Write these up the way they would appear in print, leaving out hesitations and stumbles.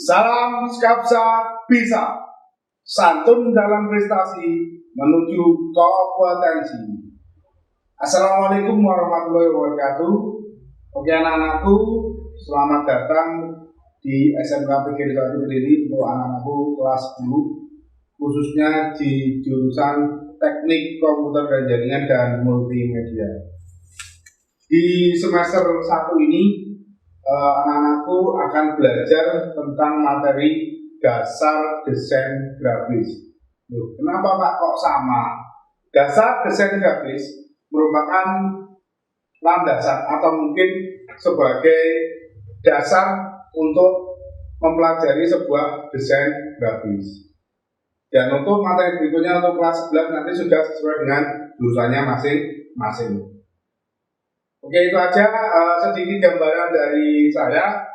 Salam Skapsa bisa. Santun dalam prestasi menuju kompetensi. Assalamualaikum warahmatullahi wabarakatuh. Oke anak-anakku, selamat datang di SMK PGRI 1 Kediri untuk anak-anakku kelas 10, khususnya di jurusan Teknik Komputer dan Jaringan dan Multimedia. Di semester 1 ini anak-anakku akan belajar tentang materi dasar desain grafis. Loh, kenapa Pak kok sama? Dasar desain grafis merupakan landasan atau mungkin sebagai dasar untuk mempelajari sebuah desain grafis. Dan untuk materi berikutnya untuk kelas 11 nanti sudah sesuai dengan jurusannya masing-masing. Oke, itu aja sedikit gambaran dari saya.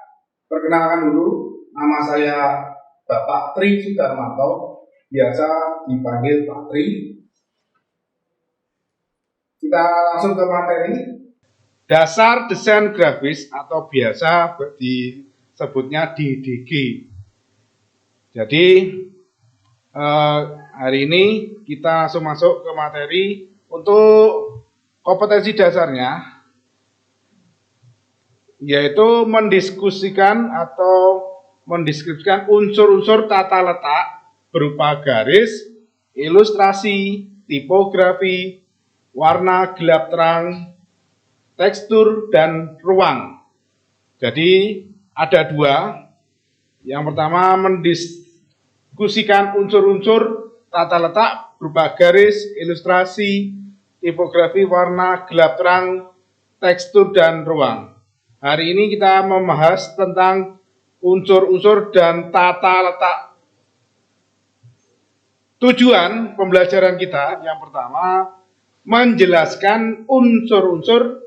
Perkenalkan dulu, nama saya Bapak Tri Sudarmanto, biasa dipanggil Pak Tri. Kita langsung ke materi. Dasar desain grafis atau biasa disebutnya DDG. Jadi hari ini kita langsung masuk ke materi. Untuk kompetensi dasarnya yaitu mendiskusikan atau mendeskripsikan unsur-unsur tata letak berupa garis, ilustrasi, tipografi, warna gelap terang, tekstur, dan ruang. Jadi ada dua. Yang pertama mendiskusikan unsur-unsur tata letak berupa garis, ilustrasi, tipografi, warna gelap terang, tekstur, dan ruang. Hari ini kita membahas tentang unsur-unsur dan tata letak. Tujuan pembelajaran kita yang pertama menjelaskan unsur-unsur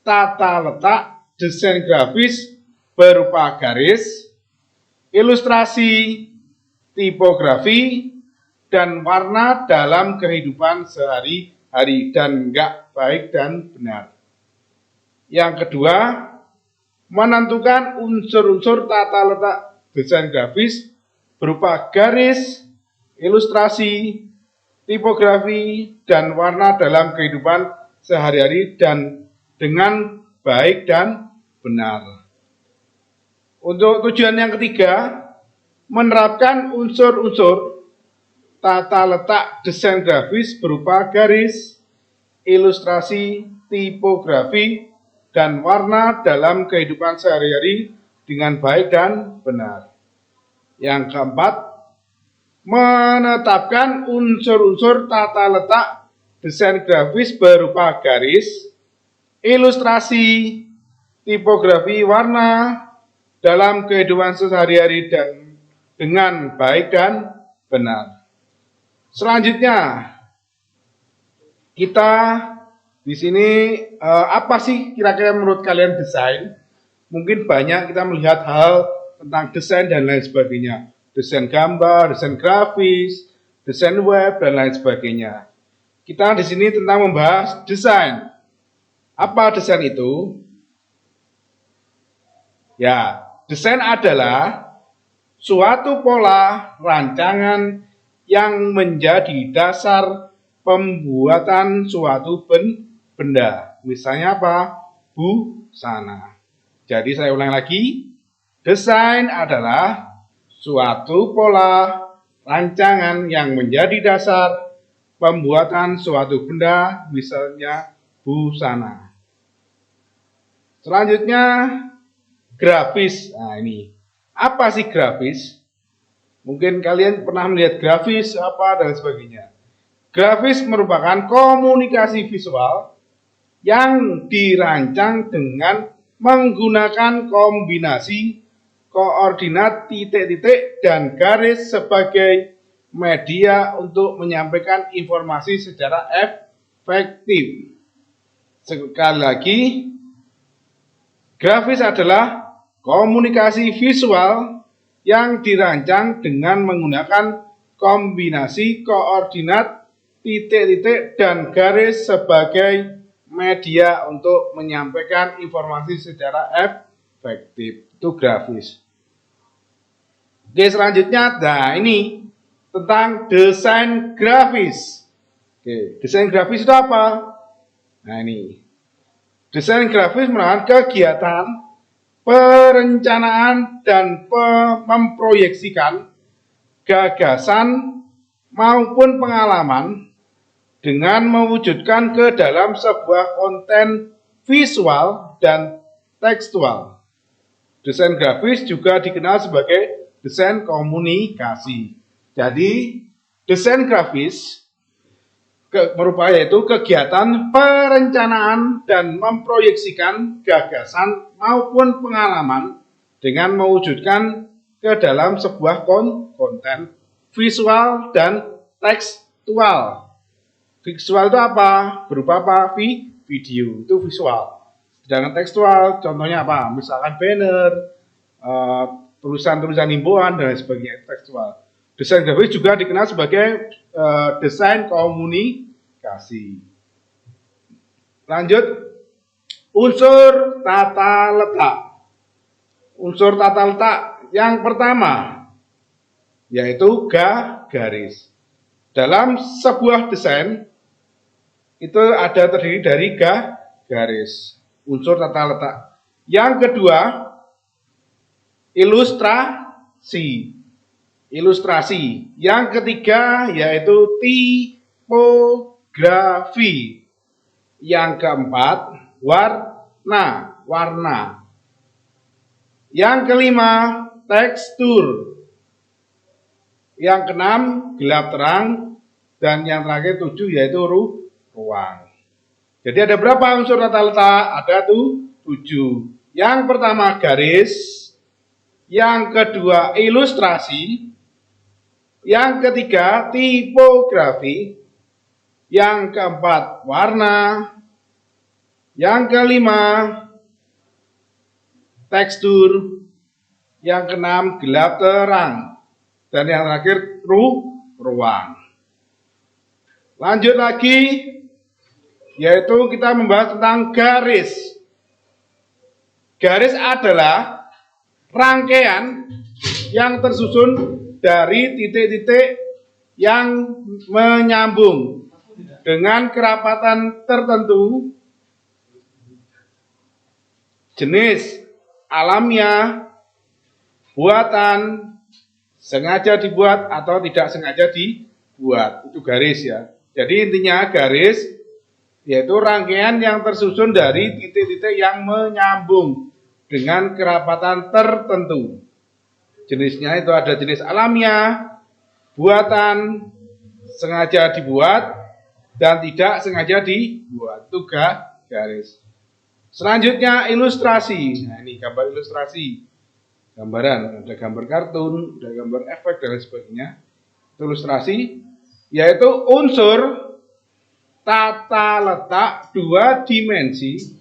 tata letak desain grafis berupa garis, ilustrasi, tipografi, dan warna dalam kehidupan sehari-hari dan enggak baik dan benar. Yang kedua, menentukan unsur-unsur tata letak desain grafis berupa garis, ilustrasi, tipografi, dan warna dalam kehidupan sehari-hari dan dengan baik dan benar. Untuk tujuan yang ketiga, menerapkan unsur-unsur tata letak desain grafis berupa garis, ilustrasi, tipografi, dan warna dalam kehidupan sehari-hari dengan baik dan benar. Yang keempat, menetapkan unsur-unsur tata letak desain grafis berupa garis, ilustrasi, tipografi, warna dalam kehidupan sehari-hari dan dengan baik dan benar. Selanjutnya, kita di sini apa sih kira-kira menurut kalian desain? Mungkin banyak kita melihat hal tentang desain dan lain sebagainya. Desain gambar, desain grafis, desain web, dan lain sebagainya. Kita di sini tentang membahas desain. Apa desain itu? Ya, desain adalah suatu pola rancangan yang menjadi dasar pembuatan suatu benda. Misalnya apa? Busana. Jadi saya ulang lagi. Desain adalah suatu pola rancangan yang menjadi dasar pembuatan suatu benda, misalnya busana. Selanjutnya grafis. Nah ini. Apa sih grafis? Mungkin kalian pernah melihat grafis apa dan sebagainya. Grafis merupakan komunikasi visual yang dirancang dengan menggunakan kombinasi koordinat titik-titik dan garis sebagai media untuk menyampaikan informasi secara efektif. Sekali lagi, grafis adalah komunikasi visual yang dirancang dengan menggunakan kombinasi koordinat titik-titik dan garis sebagai media untuk menyampaikan informasi secara efektif. Itu grafis. Oke, selanjutnya, nah ini tentang desain grafis. Oke, desain grafis itu apa? Nah ini, desain grafis merupakan kegiatan perencanaan dan memproyeksikan gagasan maupun pengalaman dengan mewujudkan ke dalam sebuah konten visual dan tekstual. Desain grafis juga dikenal sebagai desain komunikasi. Jadi, desain grafis merupakan yaitu kegiatan perencanaan dan memproyeksikan gagasan maupun pengalaman dengan mewujudkan ke dalam sebuah konten visual dan tekstual. Visual itu apa? Berupa apa? Video, itu visual. Sedangkan tekstual, contohnya apa? Misalkan banner, tulisan-tulisan himbauan, dan sebagainya, tekstual. Desain grafis juga dikenal sebagai desain komunikasi. Lanjut, unsur tata letak. Unsur tata letak yang pertama, yaitu garis. Dalam sebuah desain, itu ada terdiri dari garis, unsur tata letak. Yang kedua, ilustrasi. Yang ketiga, yaitu tipografi. Yang keempat, warna. Yang kelima, tekstur. Yang keenam, gelap terang. Dan yang terakhir 7 yaitu ruang. Jadi ada berapa unsur tata letak? Ada 7. Yang pertama garis, yang kedua ilustrasi, yang ketiga tipografi, yang keempat warna, yang kelima tekstur, yang keenam gelap terang, dan yang terakhir ruang. Lanjut lagi, yaitu kita membahas tentang garis. Garis adalah rangkaian yang tersusun dari titik-titik yang menyambung dengan kerapatan tertentu, jenis alamiah, buatan, sengaja dibuat atau tidak sengaja dibuat. Itu garis ya. Jadi intinya garis yaitu rangkaian yang tersusun dari titik-titik yang menyambung dengan kerapatan tertentu. Jenisnya itu ada jenis alamiah, buatan, sengaja dibuat, dan tidak sengaja dibuat. Itu garis. Selanjutnya ilustrasi. Nah ini gambar ilustrasi. Gambaran, ada gambar kartun, ada gambar efek, dan lain sebagainya. Ilustrasi yaitu unsur tata letak 2 dimensi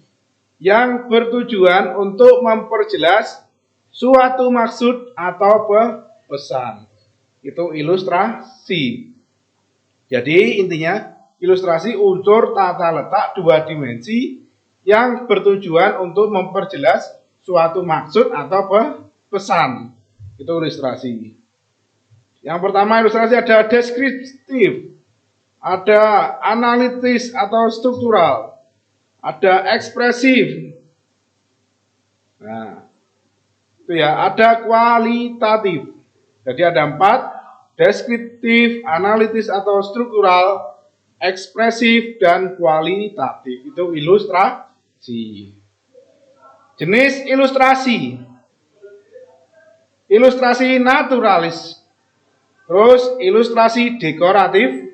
yang bertujuan untuk memperjelas suatu maksud atau pesan. Itu ilustrasi. Jadi intinya ilustrasi unsur tata letak 2 dimensi yang bertujuan untuk memperjelas suatu maksud atau pesan. Itu ilustrasi. Yang pertama ilustrasi ada deskriptif, ada analitis atau struktural, ada ekspresif. Nah, itu ya, ada kualitatif. Jadi ada 4, deskriptif, analitis atau struktural, ekspresif, dan kualitatif. Itu ilustrasi. Jenis ilustrasi. Ilustrasi naturalis. Terus ilustrasi dekoratif.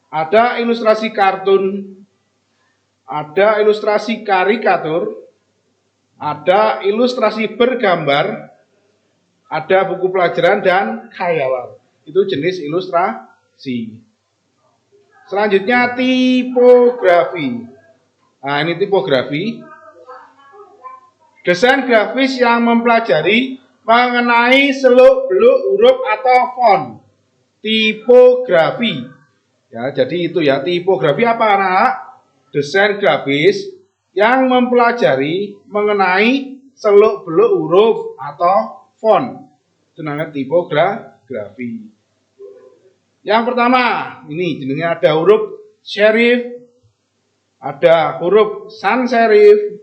Ada ilustrasi kartun. Ada ilustrasi karikatur. Ada ilustrasi bergambar. Ada buku pelajaran dan khayalan. Itu jenis ilustrasi. Selanjutnya tipografi. Nah ini tipografi. Desain grafis yang mempelajari mengenai seluk-beluk huruf atau font. Tipografi. Ya, jadi itu ya, tipografi apa anak? Desain grafis yang mempelajari mengenai seluk-beluk huruf atau font. Itu namanya tipografi. Yang pertama, ini jenisnya ada huruf serif, ada huruf sans serif,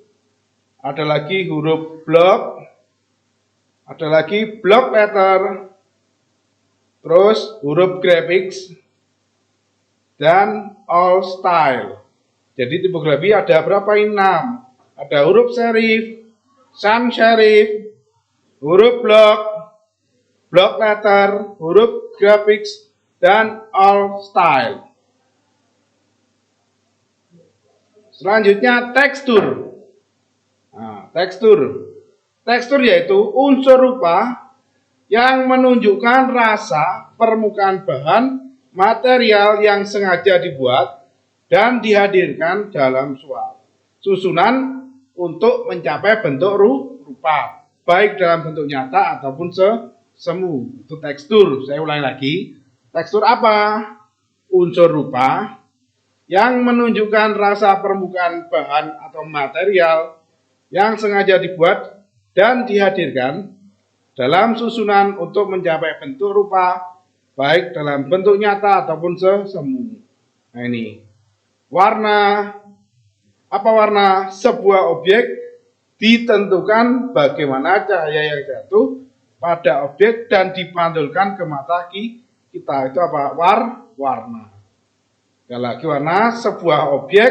ada lagi huruf block, ada lagi block letter, terus huruf graphics, dan all style. Jadi tipografi ada berapa ini? 6. Ada huruf serif, sans serif, huruf block, block letter, huruf graphics, dan all style. Selanjutnya tekstur. Nah, tekstur yaitu unsur rupa yang menunjukkan rasa permukaan bahan material yang sengaja dibuat dan dihadirkan dalam susunan untuk mencapai bentuk rupa, baik dalam bentuk nyata ataupun semu. Itu tekstur. Saya ulangi lagi. Tekstur apa? Unsur rupa yang menunjukkan rasa permukaan bahan atau material yang sengaja dibuat dan dihadirkan dalam susunan untuk mencapai bentuk rupa, baik dalam bentuk nyata ataupun semu. Nah ini. Warna. Apa warna? Sebuah objek ditentukan bagaimana cahaya yang jatuh pada objek dan dipantulkan ke mata kita. Itu apa? Warna. Sekali lagi, warna sebuah objek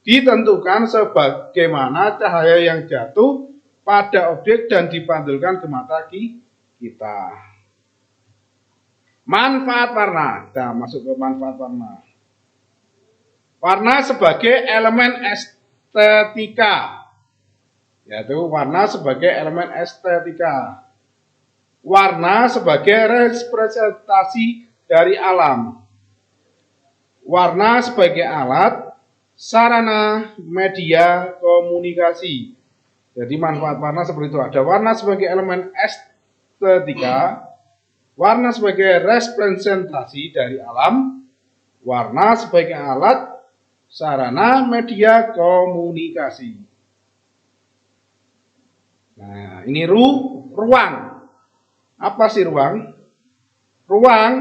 ditentukan sebagaimana cahaya yang jatuh pada objek dan dipantulkan ke mata kita. Manfaat warna. Kita masuk ke manfaat warna. Warna sebagai elemen estetika. Yaitu warna sebagai elemen estetika. Warna sebagai representasi dari alam. Warna sebagai alat, sarana, media, komunikasi. Jadi manfaat warna seperti itu. Ada warna sebagai elemen estetika, warna sebagai representasi dari alam, warna sebagai alat, sarana, media, komunikasi. Nah, ini ruang. Apa sih ruang? Ruang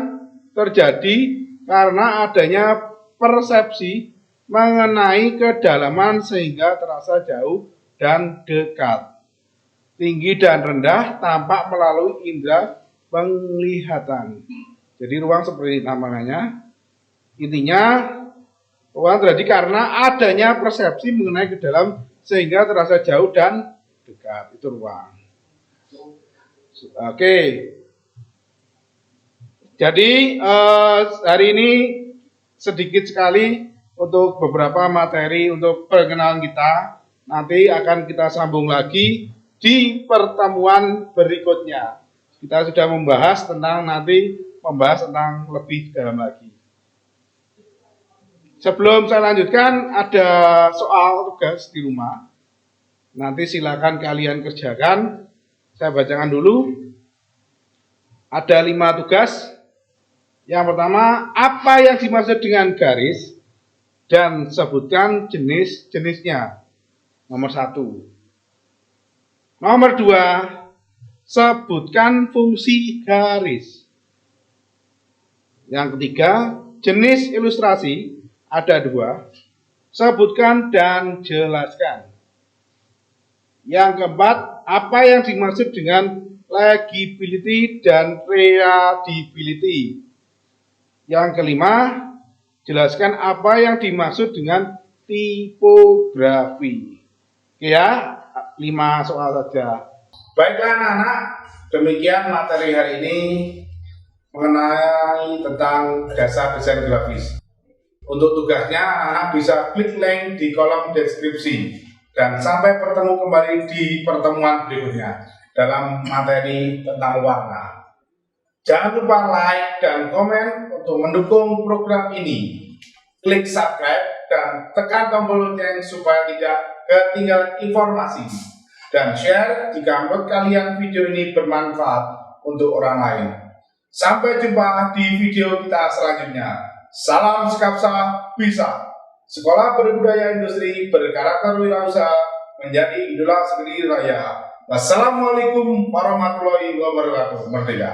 terjadi karena adanya persepsi mengenai kedalaman sehingga terasa jauh dan dekat. Tinggi dan rendah tampak melalui indera penglihatan. Jadi ruang seperti namanya. Intinya ruang terjadi karena adanya persepsi mengenai kedalam sehingga terasa jauh dan dekat. Itu ruang. Oke. Jadi hari ini sedikit sekali untuk beberapa materi untuk perkenalan kita. Nanti akan kita sambung lagi di pertemuan berikutnya. Kita sudah membahas tentang lebih dalam lagi. Sebelum saya lanjutkan, ada soal tugas di rumah. Nanti silakan kalian kerjakan. Saya bacakan dulu. Ada 5 tugas. Yang pertama, apa yang dimaksud dengan garis dan sebutkan jenis-jenisnya. Nomor 1. Nomor 2, sebutkan fungsi garis. Yang ketiga, jenis ilustrasi ada 2. Sebutkan dan jelaskan. Yang keempat, apa yang dimaksud dengan legibility dan readability. Yang kelima, jelaskan apa yang dimaksud dengan tipografi. Oke ya, 5 soal saja. Baiklah anak-anak, demikian materi hari ini mengenai tentang dasar desain grafis. Untuk tugasnya, anak-anak bisa klik link di kolom deskripsi. Dan sampai bertemu kembali di pertemuan berikutnya dalam materi tentang warna. Jangan lupa like dan komen untuk mendukung program ini. Klik subscribe dan tekan tombol lonceng supaya tidak ketinggalan informasi. Dan share jika menurut kalian video ini bermanfaat untuk orang lain. Sampai jumpa di video kita selanjutnya. Salam Skapsa Bisa. Sekolah Berbudaya Industri berkarakter wirausaha menjadi idola sendiri raya. Wassalamualaikum warahmatullahi wabarakatuh. Merdeka!